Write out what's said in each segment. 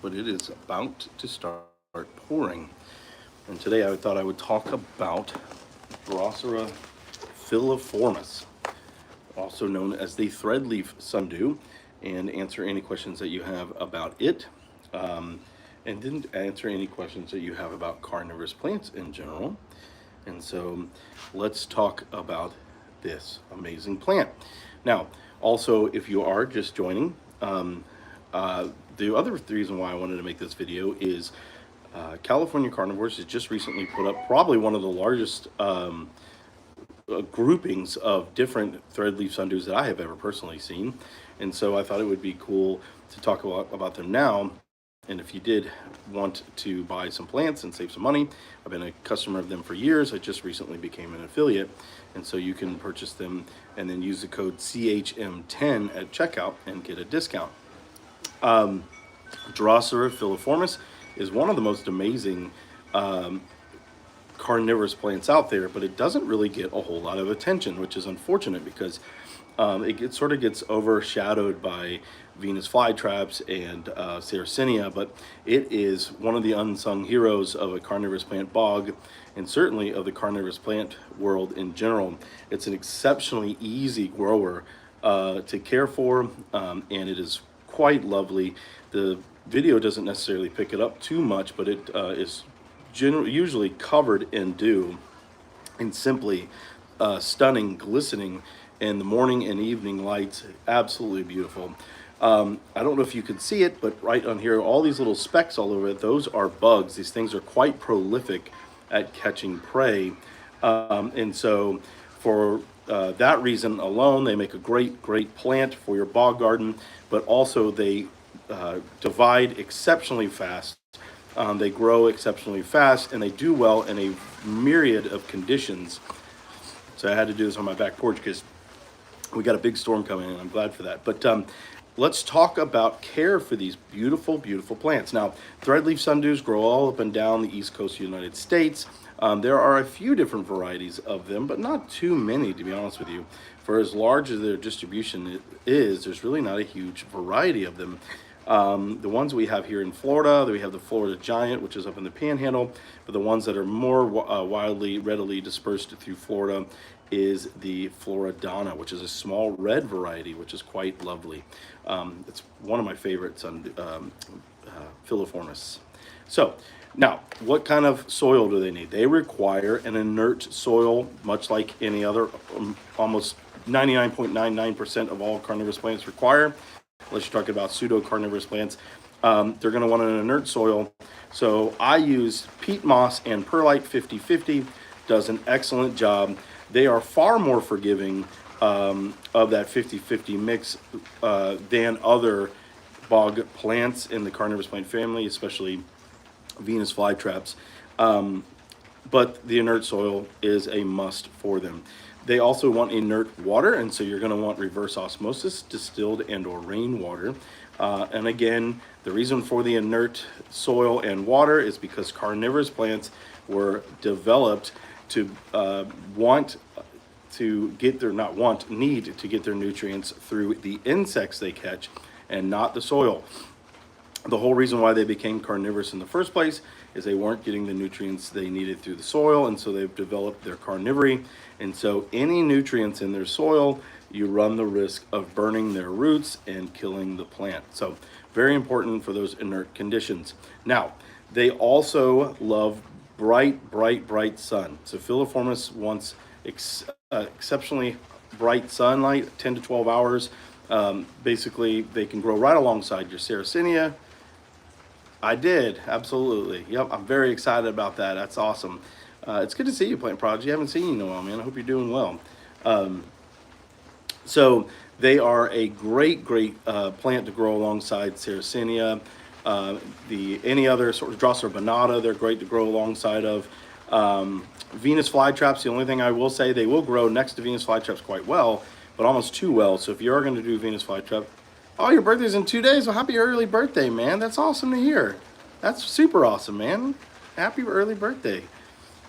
but it is about to start pouring. And today I thought I would talk about Drosera filiformis, also known as the Thread-leaf Sundew, and answer any questions that you have about it. And didn't answer any questions that you have about carnivorous plants in general. And so let's talk about this amazing plant. Now, also, if you are just joining, the other reason why I wanted to make this video is California Carnivores has just recently put up probably one of the largest groupings of different thread-leaf sundews that I have ever personally seen. And so I thought it would be cool to talk about them now. And if you did want to buy some plants and save some money, I've been a customer of them for years. I just recently became an affiliate. And so you can purchase them and then use the code CHM10 at checkout and get a discount. Drosera filiformis is one of the most amazing carnivorous plants out there, but it doesn't really get a whole lot of attention, which is unfortunate because it sort of gets overshadowed by Venus flytraps and Sarracenia, but it is one of the unsung heroes of a carnivorous plant bog, and certainly of the carnivorous plant world in general. It's an exceptionally easy grower to care for, and it is quite lovely. The video doesn't necessarily pick it up too much, but it is usually covered in dew and simply stunning, glistening in the morning and evening lights. Absolutely beautiful. I don't know if you can see it, but right on here, all these little specks all over it, those are bugs. These things are quite prolific at catching prey. And so for that reason alone, they make a great plant for your bog garden, but also they divide exceptionally fast. They grow exceptionally fast, and they do well in a myriad of conditions. So I had to do this on my back porch because we got a big storm coming in. I'm glad for that. But let's talk about care for these beautiful plants. Now, thread-leaf sundews grow all up and down the east coast of the United States. There are a few different varieties of them, but not too many, to be honest with you. For as large as their distribution is, there's really not a huge variety of them. The ones we have here in Florida, we have the Florida Giant, which is up in the Panhandle, but the ones that are more readily dispersed through Florida is the Floridana, which is a small red variety, which is quite lovely. It's one of my favorites on filiformis. So now, what kind of soil do they need? They require an inert soil, much like any other, almost 99.99% of all carnivorous plants require, unless you're talking about pseudo-carnivorous plants. They're going to want an inert soil. So I use peat moss and perlite 50-50, does an excellent job. They are far more forgiving of that 50-50 mix than other bog plants in the carnivorous plant family, especially Venus flytraps. But the inert soil is a must for them. They also want inert water, and so you're going to want reverse osmosis, distilled and or rainwater. And again, the reason for the inert soil and water is because carnivorous plants were developed to need to get their nutrients through the insects they catch and not the soil. The whole reason why they became carnivorous in the first place is they weren't getting the nutrients they needed through the soil, and so they've developed their carnivory. And so any nutrients in their soil, you run the risk of burning their roots and killing the plant. So very important for those inert conditions. Now, they also love bright sun. So filiformis wants exceptionally bright sunlight, 10 to 12 hours. Basically, they can grow right alongside your Sarracenia. I did, absolutely. Yep, I'm very excited about that. That's awesome. It's good to see you, Plant Prodigy. I haven't seen you in a while, man. I hope you're doing well. So they are a great plant to grow alongside Sarracenia. Any other sort of Drosera bonata, they're great to grow alongside of. Venus flytraps, the only thing I will say, they will grow next to Venus flytraps quite well, but almost too well. So if you are going to do Venus flytrap, oh, your birthday's in 2 days. Well, happy early birthday, man. That's awesome to hear. That's super awesome, man. Happy early birthday.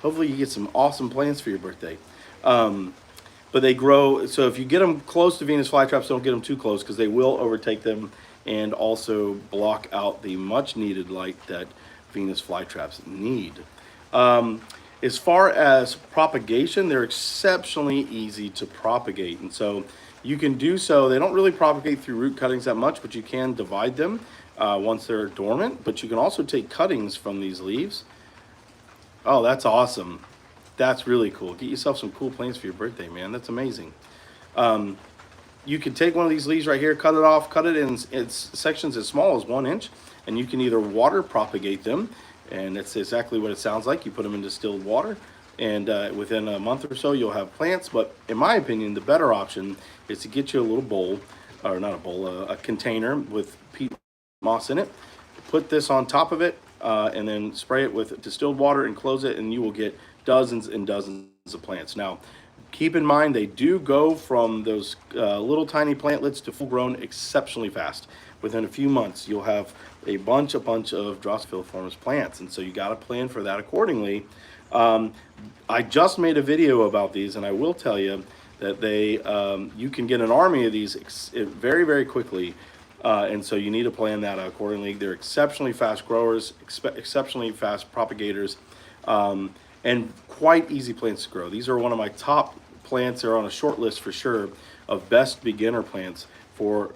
Hopefully you get some awesome plans for your birthday. But they grow, so if you get them close to Venus flytraps, don't get them too close because they will overtake them and also block out the much needed light that Venus flytraps need. As far as propagation, they're exceptionally easy to propagate, and so you can do so. They don't really propagate through root cuttings that much, but you can divide them once they're dormant. But you can also take cuttings from these leaves. Oh, that's awesome. That's really cool. Get yourself some cool plants for your birthday, man. That's amazing. You can take one of these leaves right here, cut it off, cut it in sections as small as 1 inch, and you can either water propagate them, and that's exactly what it sounds like. You put them in distilled water, and within a month or so, you'll have plants. But in my opinion, the better option is to get you a little bowl, or not a bowl, a container with peat moss in it. Put this on top of it, and then spray it with distilled water and close it, and you will get dozens and dozens of plants. Now, keep in mind, they do go from those little tiny plantlets to full grown exceptionally fast. Within a few months, you'll have a bunch of Drosera filiformis plants, and so you got to plan for that accordingly. I just made a video about these, and I will tell you that you can get an army of these very, very quickly, and so you need to plan that out accordingly. They're exceptionally fast growers, exceptionally fast propagators, and quite easy plants to grow. These are one of my top plants. They're on a short list for sure of best beginner plants for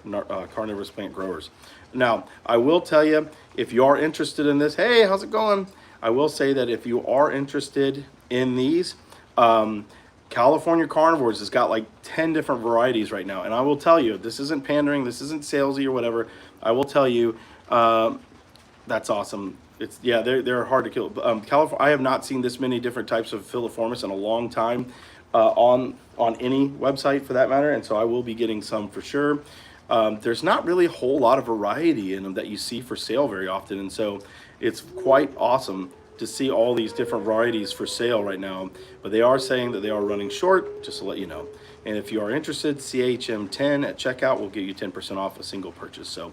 carnivorous plant growers. Now, I will tell you, if you are interested in this, hey, how's it going? I will say that if you are interested in these, California Carnivorous has got like 10 different varieties right now. And I will tell you, this isn't pandering, this isn't salesy or whatever. I will tell you, that's awesome. They're hard to kill. California, I have not seen this many different types of filiformis in a long time on any website for that matter, and so I will be getting some for sure. There's not really a whole lot of variety in them that you see for sale very often, and so it's quite awesome to see all these different varieties for sale right now. But they are saying that they are running short, just to let you know. And if you are interested, CHM10 at checkout will get you 10% off a single purchase. So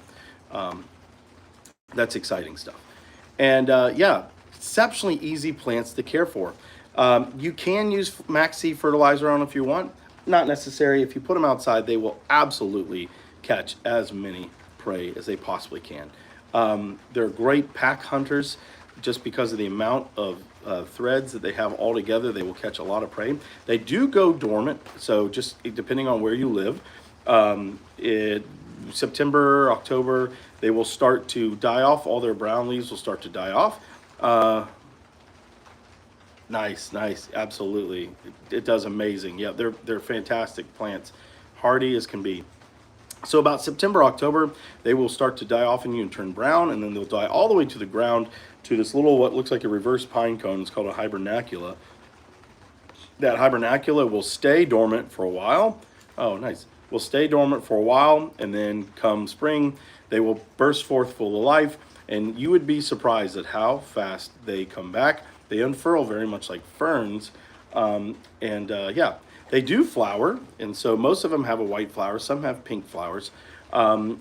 that's exciting stuff. And yeah, exceptionally easy plants to care for. You can use Max C fertilizer on if you want. Not necessary. If you put them outside, they will absolutely catch as many prey as they possibly can. They're great pack hunters just because of the amount of threads that they have all together. They will catch a lot of prey. They do go dormant, so just depending on where you live, September, October, they will start to die off. All their brown leaves will start to die off. Nice, absolutely. It does amazing. Yeah, they're fantastic plants, hardy as can be. So about September, October, they will start to die off in you and turn brown, and then they'll die all the way to the ground to this little, what looks like a reverse pine cone. It's called a hibernacula. That hibernacula will stay dormant for a while. Oh, nice. Will stay dormant for a while, and then come spring, they will burst forth full of life, and you would be surprised at how fast they come back. They unfurl very much like ferns, yeah, they do flower, and so most of them have a white flower. Some have pink flowers, and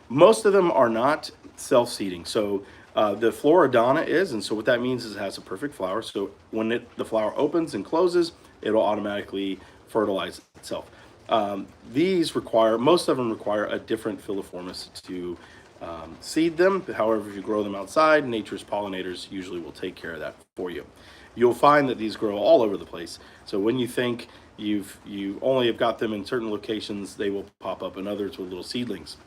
most of them are not self-seeding. So the Floridana is, and so what that means is it has a perfect flower. So when the flower opens and closes, it'll automatically fertilize itself. Most of them require a different filiformis to seed them. However, if you grow them outside, nature's pollinators usually will take care of that for you. You'll find that these grow all over the place. So when you think you only have got them in certain locations, they will pop up in others with little seedlings.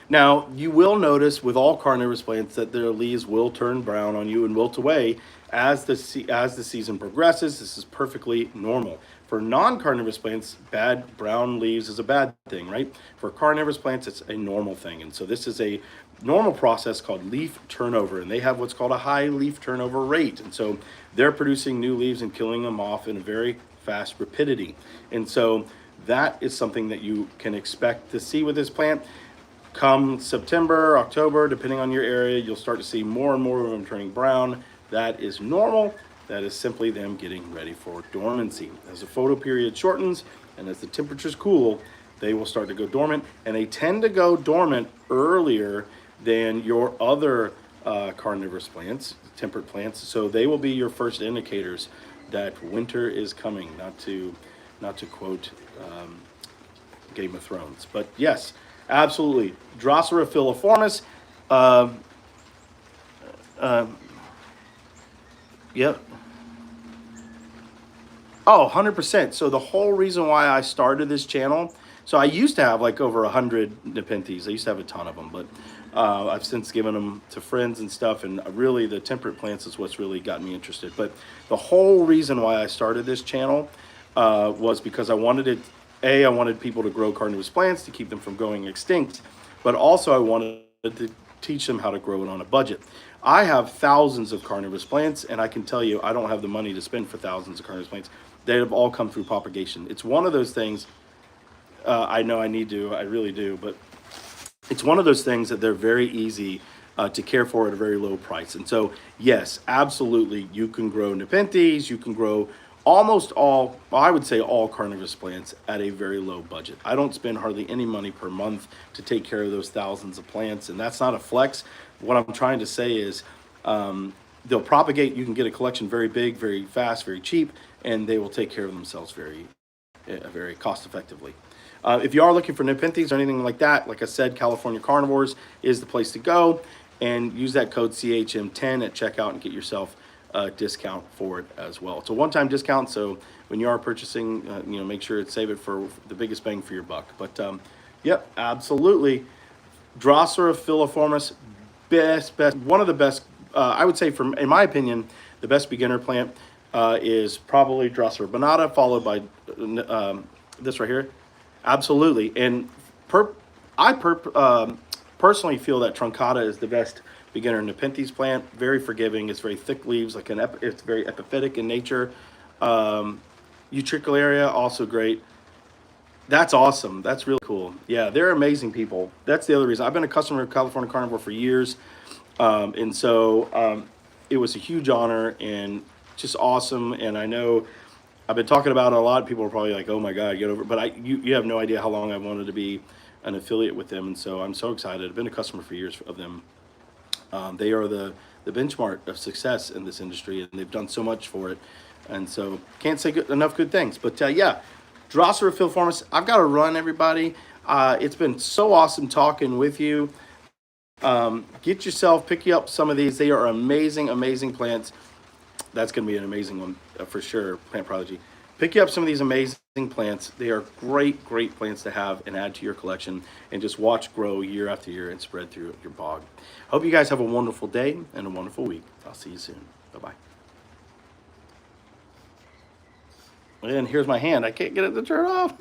Now, you will notice with all carnivorous plants that their leaves will turn brown on you and wilt away as the season progresses. This is perfectly normal. For non-carnivorous plants, bad brown leaves is a bad thing, right? For carnivorous plants, it's a normal thing. And so this is a normal process called leaf turnover, and they have what's called a high leaf turnover rate. And so they're producing new leaves and killing them off in a very fast rapidity. And so that is something that you can expect to see with this plant. Come September, October, depending on your area, you'll start to see more and more of them turning brown. That is normal. That is simply them getting ready for dormancy. As the photoperiod shortens and as the temperatures cool, they will start to go dormant, and they tend to go dormant earlier than your other carnivorous plants, temperate plants. So they will be your first indicators that winter is coming. Not to quote Game of Thrones, but yes, Absolutely. Drosera filiformis. Uh, uh, yep. Oh, 100%. So the whole reason why I started this channel, so I used to have like over 100 Nepenthes. I used to have a ton of them, but I've since given them to friends and stuff. And really, the temperate plants is what's really gotten me interested. But the whole reason why I started this channel was because I wanted it. I wanted people to grow carnivorous plants to keep them from going extinct, but also I wanted to teach them how to grow it on a budget. I have thousands of carnivorous plants, and I can tell you I don't have the money to spend for thousands of carnivorous plants. They have all come through propagation. It's one of those things. I know I need to, I really do, but it's one of those things that they're very easy to care for at a very low price. And so, yes, absolutely, you can grow Nepenthes, you can grow almost all, well, I would say all carnivorous plants at a very low budget. I don't spend hardly any money per month to take care of those thousands of plants, and that's not a flex. What I'm trying to say is they'll propagate. You can get a collection very big, very fast, very cheap, and they will take care of themselves very cost effectively. If you are looking for Nepenthes or anything like that, like I said, California Carnivores is the place to go, and use that code CHM10 at checkout and get yourself a discount for it as well. It's a one-time discount, so when you are purchasing, make sure to save it for the biggest bang for your buck. But yep, absolutely. Drosera filiformis, best, one of the best. I would say, in my opinion, the best beginner plant is probably Drosera bonata, followed by this right here. Absolutely, and personally feel that truncata is the best beginner Nepenthes plant. Very forgiving. It's very thick leaves, it's very epiphytic in nature. Utricularia also great. That's awesome. That's really cool. Yeah, they're amazing people. That's the other reason. I've been a customer of California Carnivore for years, and so it was a huge honor and just awesome. And I know I've been talking about it a lot. People are probably like, "Oh my God, get over it." But you have no idea how long I wanted to be an affiliate with them, and so I'm so excited. I've been a customer for years of them. They are the benchmark of success in this industry, and they've done so much for it. And so can't say enough good things. But yeah, Drosera filiformis. I've got to run, everybody. It's been so awesome talking with you. Pick you up some of these. They are amazing, amazing plants. That's going to be an amazing one for sure, Plant Prodigy. Pick you up some of these amazing plants. They are great, great plants to have and add to your collection, and just watch grow year after year and spread through your bog. Hope you guys have a wonderful day and a wonderful week. I'll see you soon. Bye-bye. And here's my hand. I can't get it to turn off.